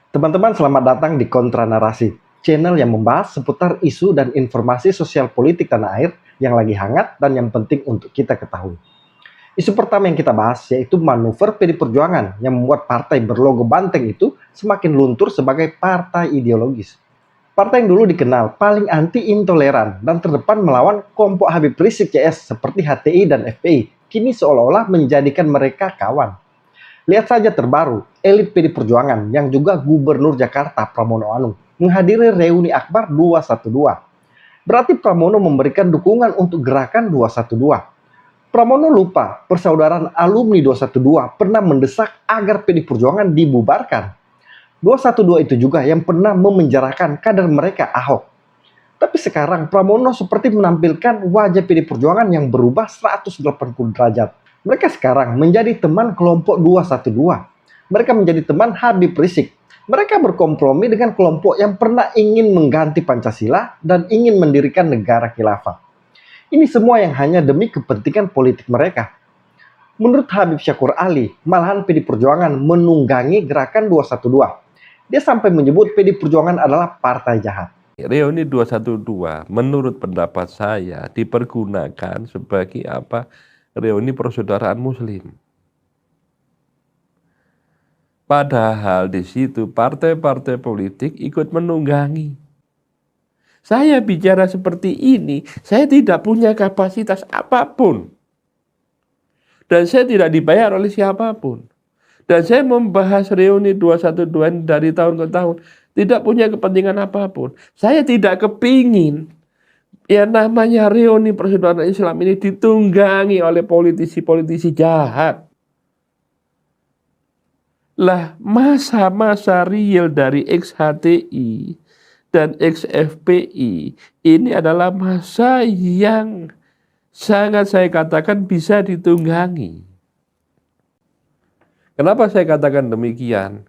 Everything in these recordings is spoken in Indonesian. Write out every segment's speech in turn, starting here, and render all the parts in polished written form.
Teman-teman, selamat datang di Kontra Narasi, channel yang membahas seputar isu dan informasi sosial politik tanah air yang lagi hangat dan yang penting untuk kita ketahui. Isu pertama yang kita bahas yaitu manuver PD Perjuangan yang membuat partai berlogo banteng itu semakin luntur sebagai partai ideologis. Partai yang dulu dikenal paling anti-intoleran dan terdepan melawan kelompok Habib Rizik CS seperti HTI dan FPI, kini seolah-olah menjadikan mereka kawan. Lihat saja terbaru, elit PD Perjuangan yang juga Gubernur Jakarta Pramono Anung menghadiri reuni Akbar 212. Berarti Pramono memberikan dukungan untuk gerakan 212. Pramono lupa persaudaraan alumni 212 pernah mendesak agar PD Perjuangan dibubarkan. 212 itu juga yang pernah memenjarakan kader mereka Ahok. Tapi sekarang Pramono seperti menampilkan wajah PD Perjuangan yang berubah 180 derajat. Mereka sekarang menjadi teman kelompok 212. Mereka menjadi teman Habib Rizik. Mereka berkompromi dengan kelompok yang pernah ingin mengganti Pancasila dan ingin mendirikan negara khilafah. Ini semua yang hanya demi kepentingan politik mereka. Menurut Habib Syakkur Ali, malahan PD Perjuangan menunggangi gerakan 212. Dia sampai menyebut PD Perjuangan adalah partai jahat. Reuni 212 menurut pendapat saya dipergunakan sebagai reuni persaudaraan muslim. Padahal di situ partai-partai politik ikut menunggangi. Saya bicara seperti ini, saya tidak punya kapasitas apapun. Dan saya tidak dibayar oleh siapapun. Dan saya membahas reuni 212 dari tahun ke tahun, tidak punya kepentingan apapun. Saya tidak kepingin yang namanya reuni persaudaraan Islam ini ditunggangi oleh politisi-politisi jahat. Lah, masa-masa real dari ex-HTI dan ex-FPI ini adalah masa yang sangat saya katakan bisa ditunggangi. Kenapa saya katakan demikian?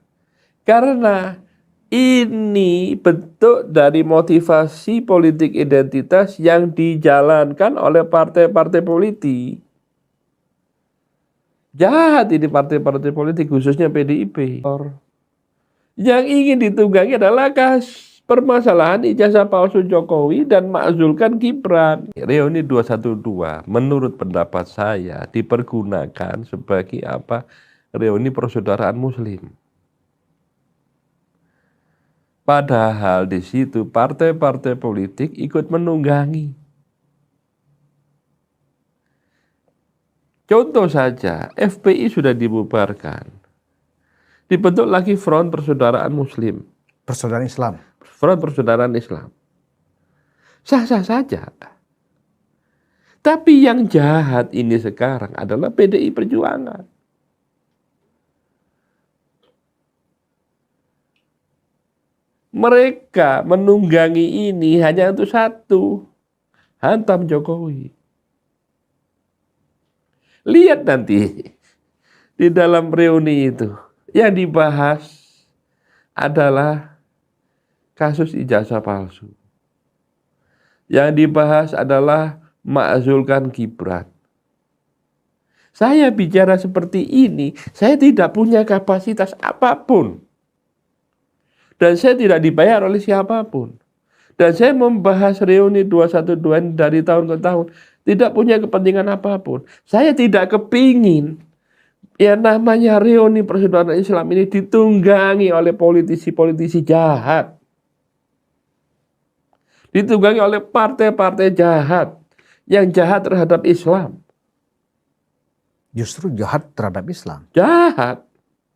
Karena ini bentuk dari motivasi politik identitas yang dijalankan oleh partai-partai politik. Jahat ini partai-partai politik, khususnya PDIP. Yang ingin ditunggangi adalah permasalahan ijazah palsu Jokowi dan makzulkan Gibran. Reuni 212 menurut pendapat saya dipergunakan sebagai reuni persaudaraan muslim. Padahal di situ partai-partai politik ikut menunggangi. Contoh saja, FPI sudah dibubarkan. Dibentuk lagi Front Persaudaraan Muslim. Persaudaraan Islam. Front Persaudaraan Islam. Sah-sah saja. Tapi yang jahat ini sekarang adalah PDI Perjuangan. Mereka menunggangi ini hanya untuk satu, hantam Jokowi. Lihat nanti di dalam reuni itu yang dibahas adalah kasus ijazah palsu. Yang dibahas adalah makzulkan Gibran. Saya bicara seperti ini, saya tidak punya kapasitas apapun. Dan saya tidak dibayar oleh siapapun. Dan saya membahas reuni 212 dari tahun ke tahun, tidak punya kepentingan apapun. Saya tidak kepingin yang namanya reuni persaudaraan Islam ini ditunggangi oleh politisi-politisi jahat. Ditunggangi oleh partai-partai jahat yang jahat terhadap Islam. Justru jahat terhadap Islam. Jahat.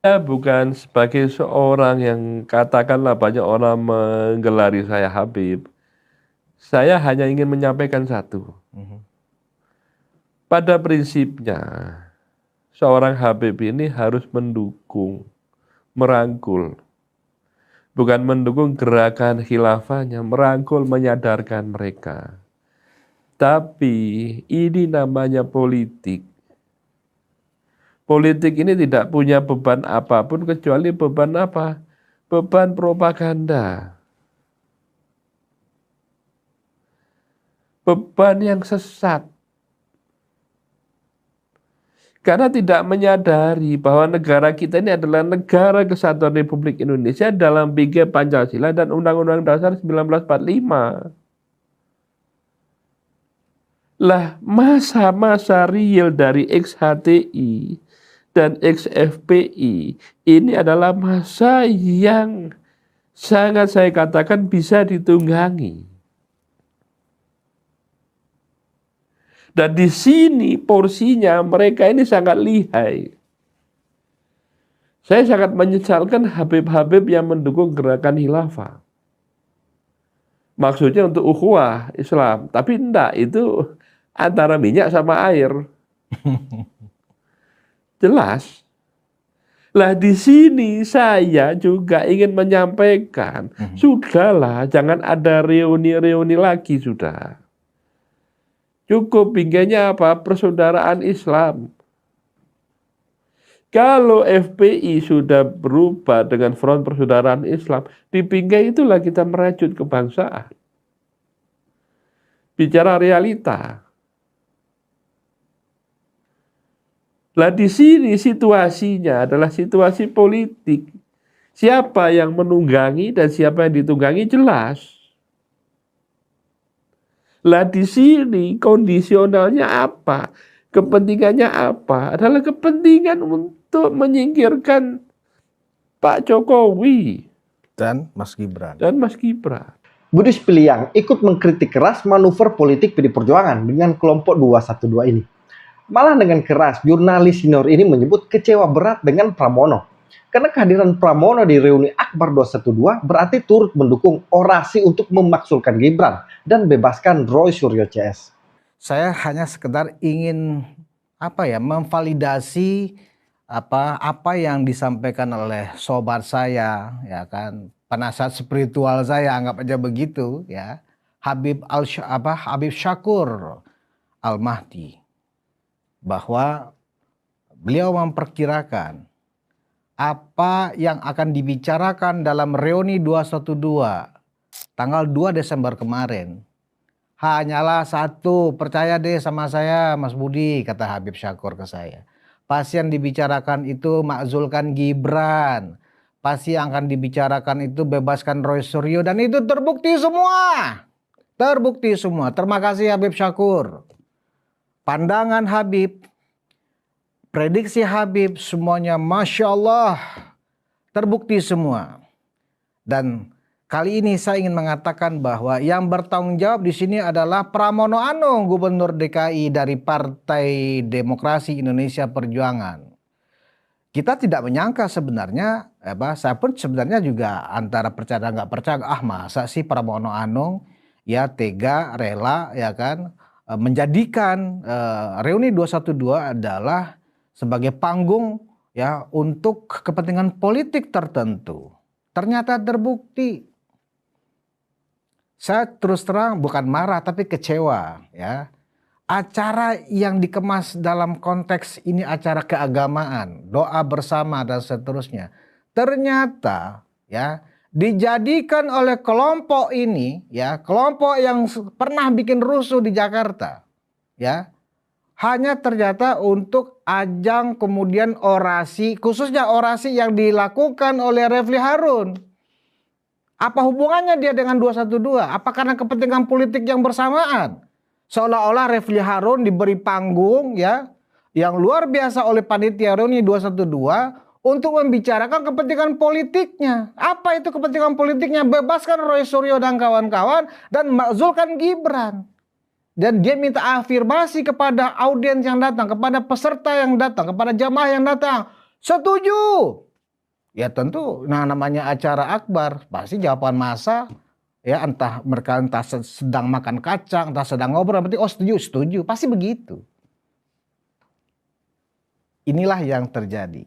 Saya bukan sebagai seorang yang katakanlah banyak orang menggelari saya Habib. Saya hanya ingin menyampaikan satu. Pada prinsipnya, seorang Habib ini harus mendukung, merangkul. Bukan mendukung gerakan khilafahnya, merangkul, menyadarkan mereka. Tapi ini namanya politik. Politik ini tidak punya beban apapun kecuali beban apa? Beban propaganda. Beban yang sesat. Karena tidak menyadari bahwa negara kita ini adalah negara kesatuan Republik Indonesia dalam piagam Pancasila dan Undang-Undang Dasar 1945. Lah, masa-masa real dari XHTI dan XFPI ini adalah masa yang sangat saya katakan bisa ditunggangi. Dan di sini porsinya mereka ini sangat lihai. Saya sangat menyesalkan Habib-Habib yang mendukung gerakan khilafah. Maksudnya untuk ukhuwah Islam, tapi enggak, itu antara minyak sama air. Jelas. Lah di sini saya juga ingin menyampaikan, sudahlah, jangan ada reuni-reuni lagi sudah. Cukup bingkainya apa? Persaudaraan Islam. Kalau FPI sudah berubah dengan Front Persaudaraan Islam, di bingkai itulah kita merajut kebangsaan. Bicara realita. Lah di sini situasinya adalah situasi politik. Siapa yang menunggangi dan siapa yang ditunggangi jelas. Lah di sini kondisionalnya apa? Kepentingannya apa? Adalah kepentingan untuk menyingkirkan Pak Jokowi Dan Mas Gibran. Budi Spiliang ikut mengkritik keras manuver politik PD Perjuangan dengan kelompok 212 ini. Malah dengan keras, jurnalis senior ini menyebut kecewa berat dengan Pramono. Karena kehadiran Pramono di reuni Akbar 212 berarti turut mendukung orasi untuk memaksulkan Gibran dan bebaskan Roy Suryo CS. Saya hanya sekedar ingin memvalidasi apa yang disampaikan oleh sobat saya, ya kan, penasihat spiritual saya, anggap aja begitu, ya, Habib Syakir Al-Mahdi, bahwa beliau memperkirakan apa yang akan dibicarakan dalam reuni 212 tanggal 2 Desember kemarin hanyalah satu, percaya deh sama saya Mas Budi, kata Habib Syakir ke saya. Pasti yang dibicarakan itu makzulkan Gibran, pasti yang akan dibicarakan itu bebaskan Roy Suryo, dan itu terbukti semua. Terbukti semua. Terima kasih Habib Syakir. Pandangan Habib, prediksi Habib, semuanya Masya Allah terbukti semua. Dan kali ini saya ingin mengatakan bahwa yang bertanggung jawab di sini adalah Pramono Anung, Gubernur DKI dari Partai Demokrasi Indonesia Perjuangan. Kita tidak menyangka sebenarnya, saya pun sebenarnya juga antara percaya nggak percaya, masa sih Pramono Anung ya tega, rela, ya kan, menjadikan reuni 212 adalah sebagai panggung ya untuk kepentingan politik tertentu. Ternyata terbukti. Saya terus terang bukan marah tapi kecewa, ya. Acara yang dikemas dalam konteks ini acara keagamaan, doa bersama dan seterusnya. Ternyata ya dijadikan oleh kelompok ini, ya, kelompok yang pernah bikin rusuh di Jakarta, ya, hanya ternyata untuk ajang kemudian orasi, khususnya orasi yang dilakukan oleh Refli Harun. Apa hubungannya dia dengan 212? Apa karena kepentingan politik yang bersamaan? Seolah-olah Refli Harun diberi panggung, ya, yang luar biasa oleh panitia reuni 212 untuk membicarakan kepentingan politiknya. Apa itu kepentingan politiknya? Bebaskan Roy Suryo dan kawan-kawan dan makzulkan Gibran. Dan dia minta afirmasi kepada audiens yang datang, kepada peserta yang datang, kepada jamaah yang datang. Setuju. Ya tentu, namanya acara akbar, pasti jawaban massa, ya entah mereka sedang makan kacang, entah sedang ngobrol, berarti setuju, pasti begitu. Inilah yang terjadi.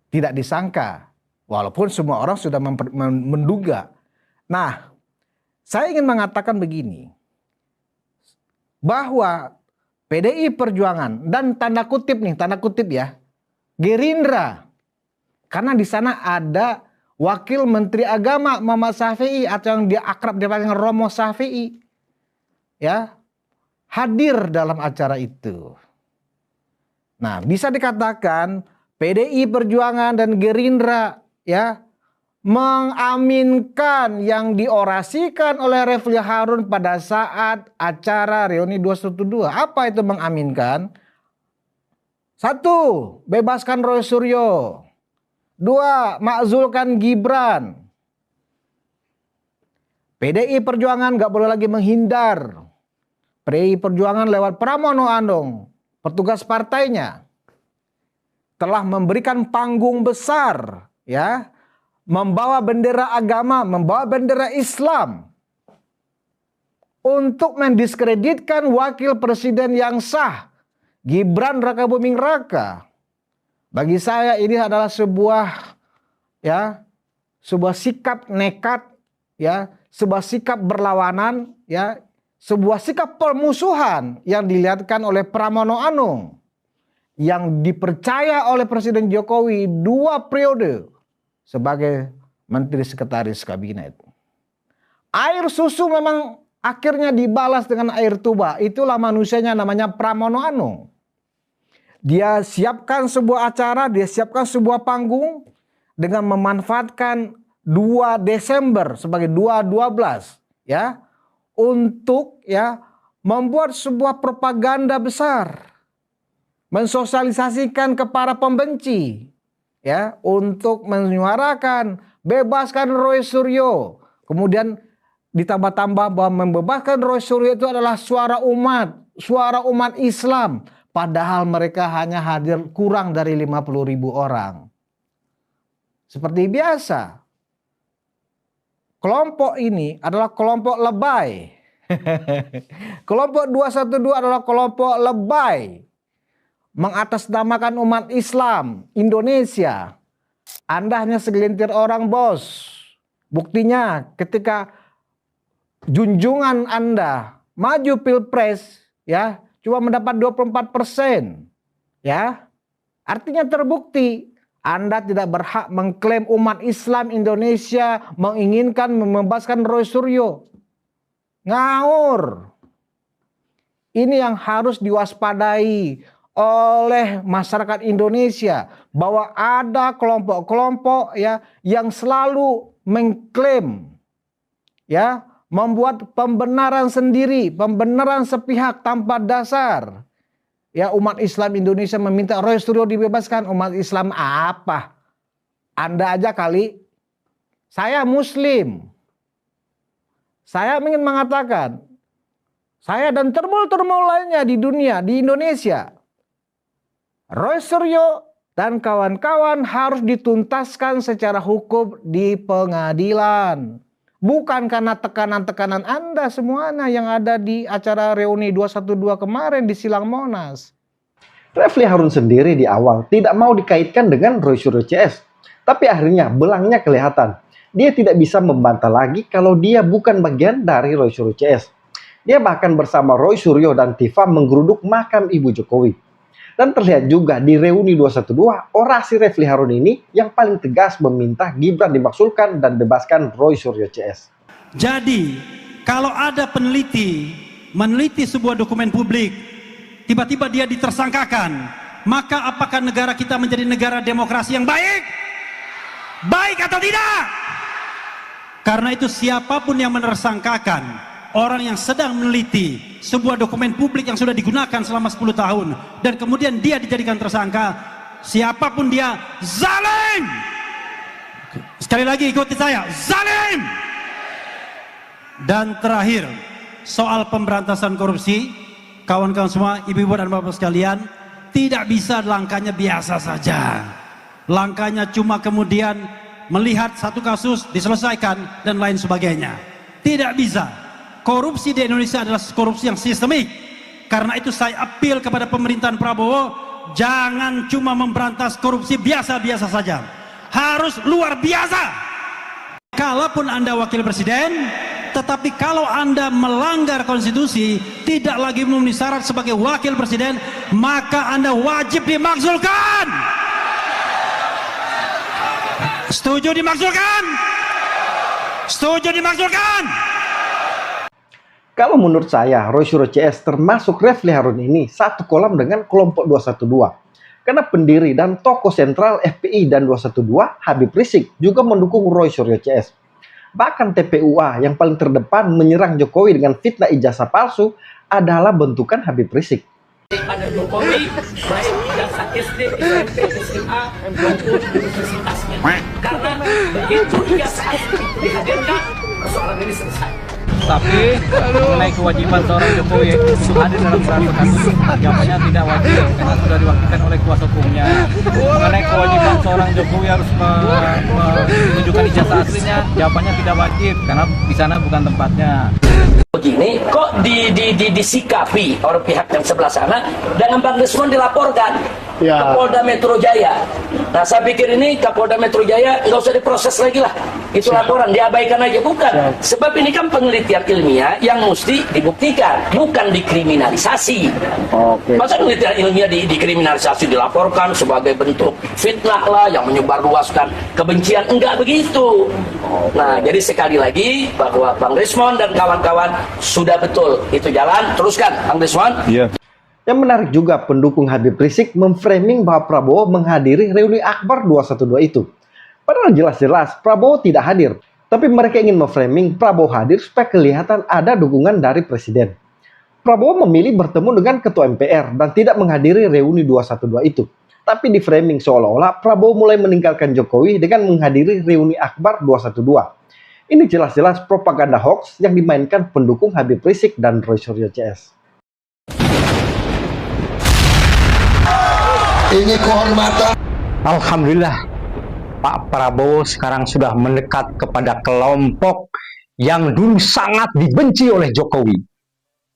Tidak disangka, walaupun semua orang sudah menduga. Nah, saya ingin mengatakan begini, bahwa PDI Perjuangan dan tanda kutip ya, Gerindra, karena di sana ada Wakil Menteri Agama Muhammad Syafi'i atau yang dia akrab dipanggil Romo Syafi'i, ya, hadir dalam acara itu. Nah, bisa dikatakan PDI Perjuangan dan Gerindra ya mengaminkan yang diorasikan oleh Refli Harun pada saat acara reuni 212. Apa itu mengaminkan? 1. Bebaskan Roy Suryo. 2. Makzulkan Gibran. PDI Perjuangan nggak boleh lagi menghindar. PDI Perjuangan lewat Pramono Anung, petugas partainya, telah memberikan panggung besar, ya, membawa bendera agama, membawa bendera Islam untuk mendiskreditkan wakil presiden yang sah, Gibran Rakabuming Raka. Bagi saya ini adalah sebuah sikap nekat, ya, sebuah sikap berlawanan, ya, sebuah sikap permusuhan yang dilihatkan oleh Pramono Anung yang dipercaya oleh Presiden Jokowi 2 periode sebagai Menteri Sekretaris Kabinet. Air susu memang akhirnya dibalas dengan air tuba. Itulah manusianya, namanya Pramono Anung. Dia siapkan sebuah acara, dia siapkan sebuah panggung dengan memanfaatkan 2 Desember sebagai 2/12 ya, untuk ya membuat sebuah propaganda besar, mensosialisasikan ke para pembenci ya, untuk menyuarakan bebaskan Roy Suryo. Kemudian ditambah-tambah bahwa membebaskan Roy Suryo itu adalah suara umat Islam. Padahal mereka hanya hadir kurang dari 50.000 orang. Seperti biasa, kelompok ini adalah kelompok lebay. Kelompok 212 adalah kelompok lebay. Mengatasnamakan umat Islam Indonesia. Anda hanya segelintir orang, bos. Buktinya ketika junjungan Anda maju pilpres, ya, cuma mendapat 24%, ya. Artinya terbukti Anda tidak berhak mengklaim umat Islam Indonesia menginginkan membebaskan Roy Suryo. Ngawur. Ini yang harus diwaspadai oleh masyarakat Indonesia, bahwa ada kelompok-kelompok ya yang selalu mengklaim, ya, membuat pembenaran sendiri, pembenaran sepihak tanpa dasar. Ya, umat Islam Indonesia meminta Roy Suryo dibebaskan. Umat Islam apa? Anda aja kali. Saya Muslim. Saya ingin mengatakan, saya dan termul-termul lainnya di dunia, di Indonesia, Roy Suryo dan kawan-kawan harus dituntaskan secara hukum di pengadilan. Bukan karena tekanan-tekanan Anda semuanya yang ada di acara reuni 212 kemarin di Silang Monas. Refli Harun sendiri di awal tidak mau dikaitkan dengan Roy Suryo CS. Tapi akhirnya belangnya kelihatan. Dia tidak bisa membantah lagi kalau dia bukan bagian dari Roy Suryo CS. Dia bahkan bersama Roy Suryo dan Tifa menggeruduk makam Ibu Jokowi. Dan terlihat juga di reuni 212, orasi Refli Harun ini yang paling tegas meminta Gibran dimaksulkan dan bebaskan Roy Suryo CS. Jadi, kalau ada peneliti meneliti sebuah dokumen publik, tiba-tiba dia ditersangkakan, maka apakah negara kita menjadi negara demokrasi yang baik? Baik atau tidak? Karena itu siapapun yang menersangkakan orang yang sedang meneliti sebuah dokumen publik yang sudah digunakan selama 10 tahun dan kemudian dia dijadikan tersangka, siapapun dia, zalim. Sekali lagi ikuti saya, zalim. Dan terakhir, soal pemberantasan korupsi, kawan-kawan semua, ibu-ibu dan bapak sekalian, tidak bisa langkahnya biasa saja. Langkahnya cuma kemudian melihat satu kasus diselesaikan dan lain sebagainya. Tidak bisa. Korupsi di Indonesia adalah korupsi yang sistemik. Karena itu saya apel kepada pemerintahan Prabowo, jangan cuma memberantas korupsi biasa-biasa saja. Harus luar biasa. Kalaupun Anda wakil presiden, tetapi kalau Anda melanggar konstitusi, tidak lagi memenuhi syarat sebagai wakil presiden, maka Anda wajib dimakzulkan. Setuju dimakzulkan? Setuju dimakzulkan? Kalau menurut saya, Roy Suryo CS termasuk Refli Harun ini satu kolam dengan kelompok 212. Karena pendiri dan tokoh sentral FPI dan 212, Habib Rizik, juga mendukung Roy Suryo CS. Bahkan TPUA yang paling terdepan menyerang Jokowi dengan fitnah ijazah palsu adalah bentukan Habib Rizik. Pada Jokowi, baik ijazah SD, SMP, SMA, maupun universitasnya. Karena begitu ijazah itu dihadirkan, persoalan ini selesai. Tapi mengenai kewajiban seorang Jokowi untuk hadir dalam suatu kasus, jawabannya tidak wajib karena sudah diwakilkan oleh kuasa hukumnya. Mengenai kewajiban seorang Jokowi harus menunjukkan ijazah aslinya, jawabannya tidak wajib karena di sana bukan tempatnya. Begini, kok disikapi oleh pihak yang sebelah sana dengan Bang Desmond dilaporkan ke Polda Metro Jaya. Nah, saya pikir ini Kapolda Metro Jaya nggak usah diproses lagi lah. Itu laporan, diabaikan aja. Bukan. Sebab ini kan penelitian ilmiah yang mesti dibuktikan, bukan dikriminalisasi. Masa penelitian ilmiah dikriminalisasi, dilaporkan sebagai bentuk fitnah lah yang menyebarluaskan kebencian. Enggak begitu. Nah, jadi sekali lagi bahwa Bang Desmond dan kawan-kawan sudah betul. Itu jalan, teruskan Bang Desmond. Iya. Yang menarik juga, pendukung Habib Rizik memframing bahwa Prabowo menghadiri reuni Akbar 212 itu. Padahal jelas-jelas Prabowo tidak hadir. Tapi mereka ingin memframing Prabowo hadir supaya kelihatan ada dukungan dari Presiden. Prabowo memilih bertemu dengan Ketua MPR dan tidak menghadiri reuni 212 itu. Tapi di framing seolah-olah Prabowo mulai meninggalkan Jokowi dengan menghadiri reuni Akbar 212. Ini jelas-jelas propaganda hoax yang dimainkan pendukung Habib Rizik dan Roy Suryo CS. Ini kehormatan. Alhamdulillah, Pak Prabowo sekarang sudah mendekat kepada kelompok yang dulu sangat dibenci oleh Jokowi,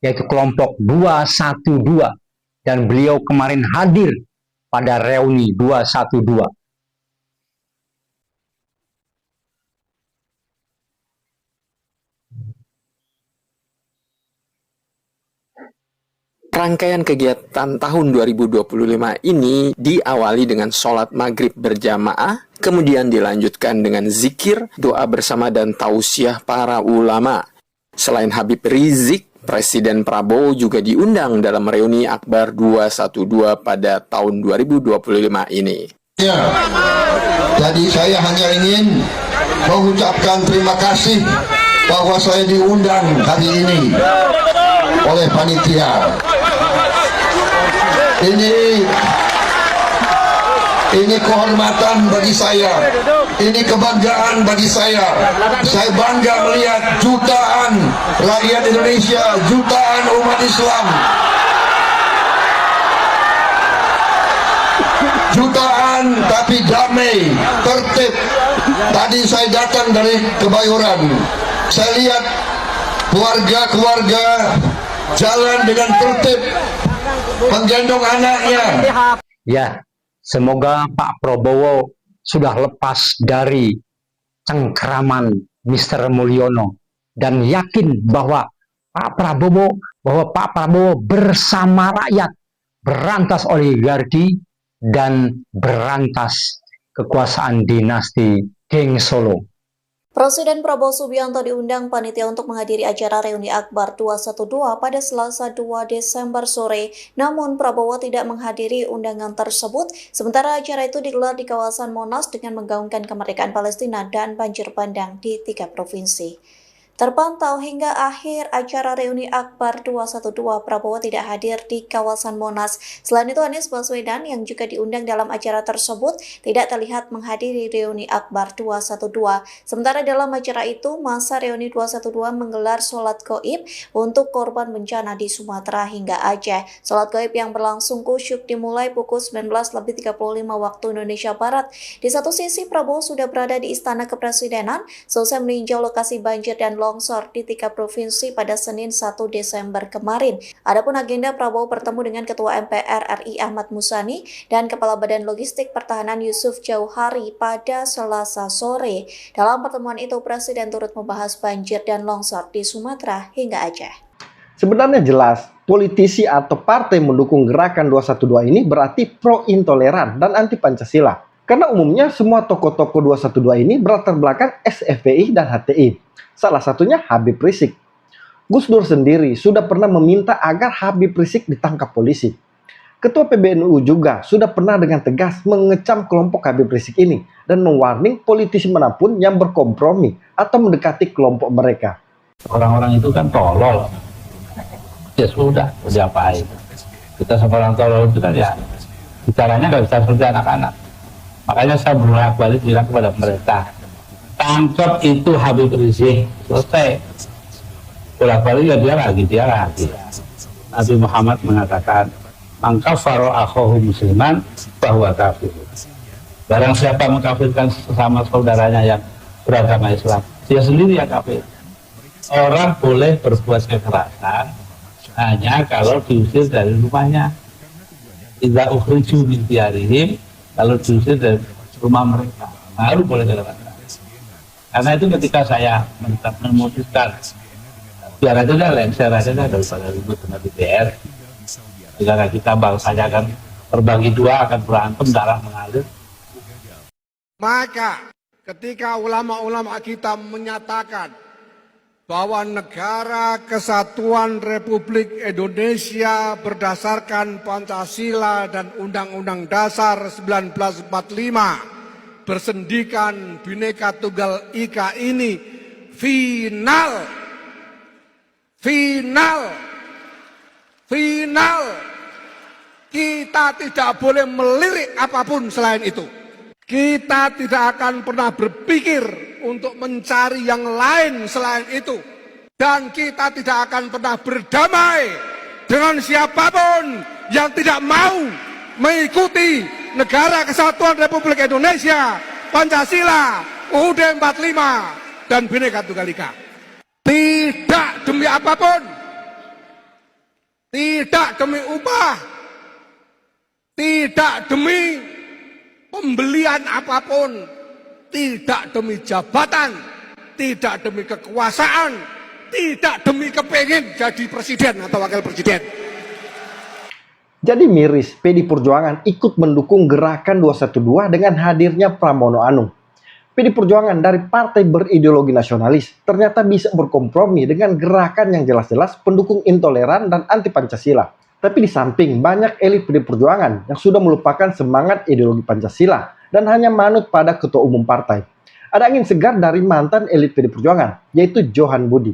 yaitu kelompok 212. Dan beliau kemarin hadir pada reuni 212. Rangkaian kegiatan tahun 2025 ini diawali dengan sholat maghrib berjamaah, kemudian dilanjutkan dengan zikir, doa bersama dan tausiah para ulama. Selain Habib Rizik, Presiden Prabowo juga diundang dalam reuni Akbar 212 pada tahun 2025 ini. Ya, jadi saya hanya ingin mengucapkan terima kasih bahwa saya diundang hari ini oleh panitia. Ini kehormatan bagi saya, ini kebanggaan bagi saya. Saya bangga melihat jutaan rakyat Indonesia, jutaan umat Islam, jutaan tapi damai, tertib. Tadi saya datang dari Kebayoran, saya lihat keluarga-keluarga jalan dengan tertib, menggendong anaknya. Ya, semoga Pak Prabowo sudah lepas dari cengkraman Mr. Mulyono dan yakin bahwa Pak Prabowo bersama rakyat berantas oligarki dan berantas kekuasaan dinasti Geng Solo. Presiden Prabowo Subianto diundang panitia untuk menghadiri acara reuni Akbar 212 pada Selasa 2 Desember sore, namun Prabowo tidak menghadiri undangan tersebut, sementara acara itu digelar di kawasan Monas dengan menggaungkan kemerdekaan Palestina dan banjir bandang di 3 provinsi. Terpantau hingga akhir acara reuni Akbar 212, Prabowo tidak hadir di kawasan Monas. Selain itu, Anies Baswedan yang juga diundang dalam acara tersebut tidak terlihat menghadiri reuni Akbar 212. Sementara dalam acara itu, masa reuni 212 menggelar sholat gaib untuk korban bencana di Sumatera hingga Aceh. Sholat gaib yang berlangsung khusyuk dimulai pukul 19.35 waktu Indonesia Barat. Di satu sisi, Prabowo sudah berada di Istana Kepresidenan selesai meninjau lokasi banjir dan longsor di 3 provinsi pada Senin 1 Desember kemarin. Adapun agenda Prabowo bertemu dengan Ketua MPR RI Ahmad Muzani dan Kepala Badan Logistik Pertahanan Yusuf Jauhari pada Selasa sore. Dalam pertemuan itu, Presiden turut membahas banjir dan longsor di Sumatera hingga Aceh. Sebenarnya jelas, politisi atau partai mendukung gerakan 212 ini berarti pro-intoleran dan anti-Pancasila. Karena umumnya semua tokoh-tokoh 212 ini berlatar belakang SFPI dan HTI. Salah satunya Habib Rizik. Gus Dur sendiri sudah pernah meminta agar Habib Rizik ditangkap polisi. Ketua PBNU juga sudah pernah dengan tegas mengecam kelompok Habib Rizik ini dan mewarning politisi manapun yang berkompromi atau mendekati kelompok mereka. Orang-orang itu kan tolol. Ya sudah, diapain? Kita sama orang tolol itu kan ya bicaranya nggak bisa seperti anak-anak. Makanya saya bolak-balik bilang kepada mereka, tangkap itu Habib Rizik, selesai. Bolak-balik ya dia lagi. Nabi Muhammad mengatakan, maka faro akhohu musliman bahwa kafir. Barang siapa mengkafirkan sesama saudaranya yang beragama Islam, dia sendiri yang kafir. Orang boleh berbuat kekerasan hanya kalau diusir dari rumahnya. Idza ukhriju min diyarihim, kalau diusir dari rumah mereka, baru boleh dilakukan. Karena itu ketika saya memutuskan biar aja dah lengser aja dah daripada ribut dengan DPR. Negara kita bangsanya akan terbagi dua, akan berantem, darah mengalir. Maka ketika ulama-ulama kita menyatakan bahwa Negara Kesatuan Republik Indonesia berdasarkan Pancasila dan Undang-Undang Dasar 1945 bersendikan Bhinneka Tunggal Ika ini final. Kita tidak boleh melirik apapun selain itu. Kita tidak akan pernah berpikir untuk mencari yang lain selain itu. Dan kita tidak akan pernah berdamai dengan siapapun yang tidak mau mengikuti Negara Kesatuan Republik Indonesia, Pancasila, UUD 45, dan Bhinneka Tunggal Ika. Tidak demi apapun, tidak demi upah, tidak demi pembelian apapun, tidak demi jabatan, tidak demi kekuasaan, tidak demi kepingin jadi presiden atau wakil presiden. Jadi miris PD Perjuangan ikut mendukung gerakan 212 dengan hadirnya Pramono Anung. PD Perjuangan dari partai berideologi nasionalis ternyata bisa berkompromi dengan gerakan yang jelas-jelas pendukung intoleran dan anti Pancasila. Tapi di samping banyak elit PD Perjuangan yang sudah melupakan semangat ideologi Pancasila dan hanya manut pada ketua umum partai. Ada angin segar dari mantan elit PD Perjuangan, yaitu Johan Budi.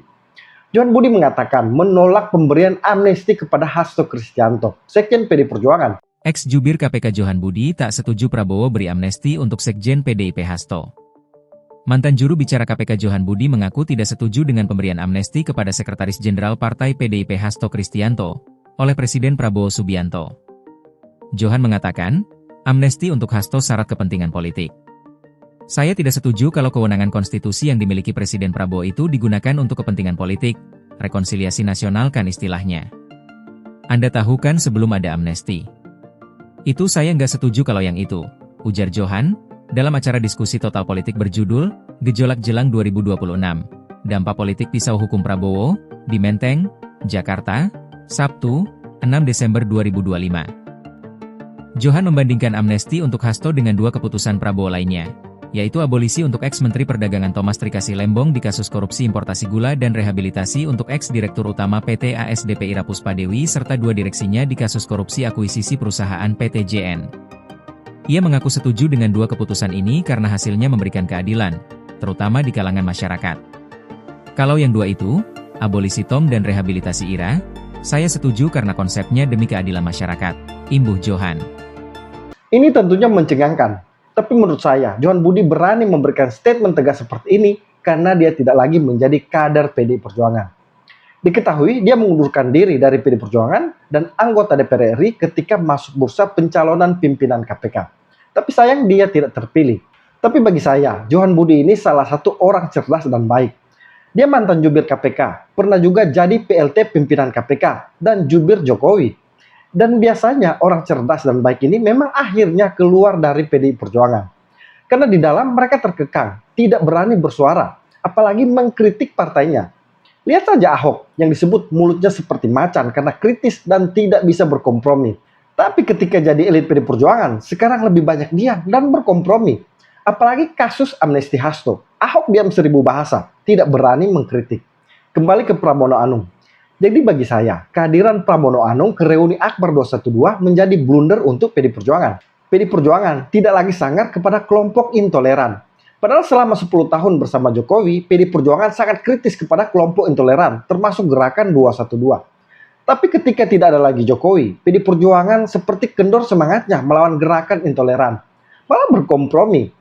Johan Budi mengatakan menolak pemberian amnesti kepada Hasto Kristianto, Sekjen PD Perjuangan. Ex-jubir KPK Johan Budi tak setuju Prabowo beri amnesti untuk Sekjen PDIP Hasto. Mantan juru bicara KPK Johan Budi mengaku tidak setuju dengan pemberian amnesti kepada Sekretaris Jenderal Partai PDIP Hasto Kristianto oleh Presiden Prabowo Subianto. Johan mengatakan, amnesti untuk Hasto syarat kepentingan politik. Saya tidak setuju kalau kewenangan konstitusi yang dimiliki Presiden Prabowo itu digunakan untuk kepentingan politik, rekonsiliasi nasional kan istilahnya. Anda tahu kan sebelum ada amnesti. Itu saya nggak setuju kalau yang itu, ujar Johan, dalam acara diskusi total politik berjudul, Gejolak Jelang 2026, Dampak Politik Pisau Hukum Prabowo, di Menteng, Jakarta, Sabtu, 6 Desember 2025. Johan membandingkan amnesti untuk Hasto dengan dua keputusan Prabowo lainnya, yaitu abolisi untuk ex-Menteri Perdagangan Thomas Trikasih Lembong di kasus korupsi importasi gula dan rehabilitasi untuk ex-Direktur Utama PT ASDP Ira Puspadewi serta dua direksinya di kasus korupsi akuisisi perusahaan PT JN. Ia mengaku setuju dengan dua keputusan ini karena hasilnya memberikan keadilan, terutama di kalangan masyarakat. Kalau yang dua itu, abolisi TOM dan rehabilitasi Ira, saya setuju karena konsepnya demi keadilan masyarakat, imbuh Johan. Ini tentunya mencengangkan, tapi menurut saya, Johan Budi berani memberikan statement tegas seperti ini karena dia tidak lagi menjadi kader PDI Perjuangan. Diketahui dia mengundurkan diri dari PDI Perjuangan dan anggota DPR RI ketika masuk bursa pencalonan pimpinan KPK. Tapi sayang dia tidak terpilih. Tapi bagi saya, Johan Budi ini salah satu orang cerdas dan baik. Dia mantan jubir KPK, pernah juga jadi PLT pimpinan KPK, dan jubir Jokowi. Dan biasanya orang cerdas dan baik ini memang akhirnya keluar dari PDI Perjuangan. Karena di dalam mereka terkekang, tidak berani bersuara, apalagi mengkritik partainya. Lihat saja Ahok yang disebut mulutnya seperti macan karena kritis dan tidak bisa berkompromi. Tapi ketika jadi elit PD Perjuangan, sekarang lebih banyak diam dan berkompromi. Apalagi kasus amnesti Hasto. Ahok diam 1000 bahasa, tidak berani mengkritik. Kembali ke Pramono Anung. Jadi bagi saya, kehadiran Pramono Anung ke reuni Akbar 212 menjadi blunder untuk PD Perjuangan. PD Perjuangan tidak lagi sangar kepada kelompok intoleran. Padahal selama 10 tahun bersama Jokowi, PD Perjuangan sangat kritis kepada kelompok intoleran, termasuk gerakan 212. Tapi ketika tidak ada lagi Jokowi, PD Perjuangan seperti kendor semangatnya melawan gerakan intoleran. Malah berkompromi.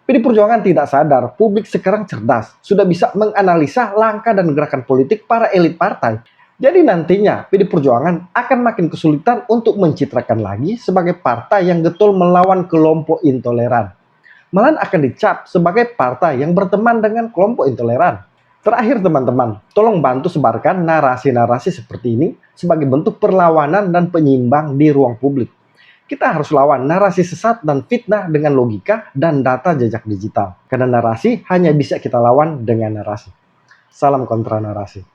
PD Perjuangan tidak sadar, publik sekarang cerdas, sudah bisa menganalisa langkah dan gerakan politik para elit partai. Jadi nantinya PD Perjuangan akan makin kesulitan untuk mencitrakan lagi sebagai partai yang getol melawan kelompok intoleran. Malahan akan dicap sebagai partai yang berteman dengan kelompok intoleran. Terakhir teman-teman, tolong bantu sebarkan narasi-narasi seperti ini sebagai bentuk perlawanan dan penyimbang di ruang publik. Kita harus lawan narasi sesat dan fitnah dengan logika dan data jejak digital. Karena narasi hanya bisa kita lawan dengan narasi. Salam kontra narasi.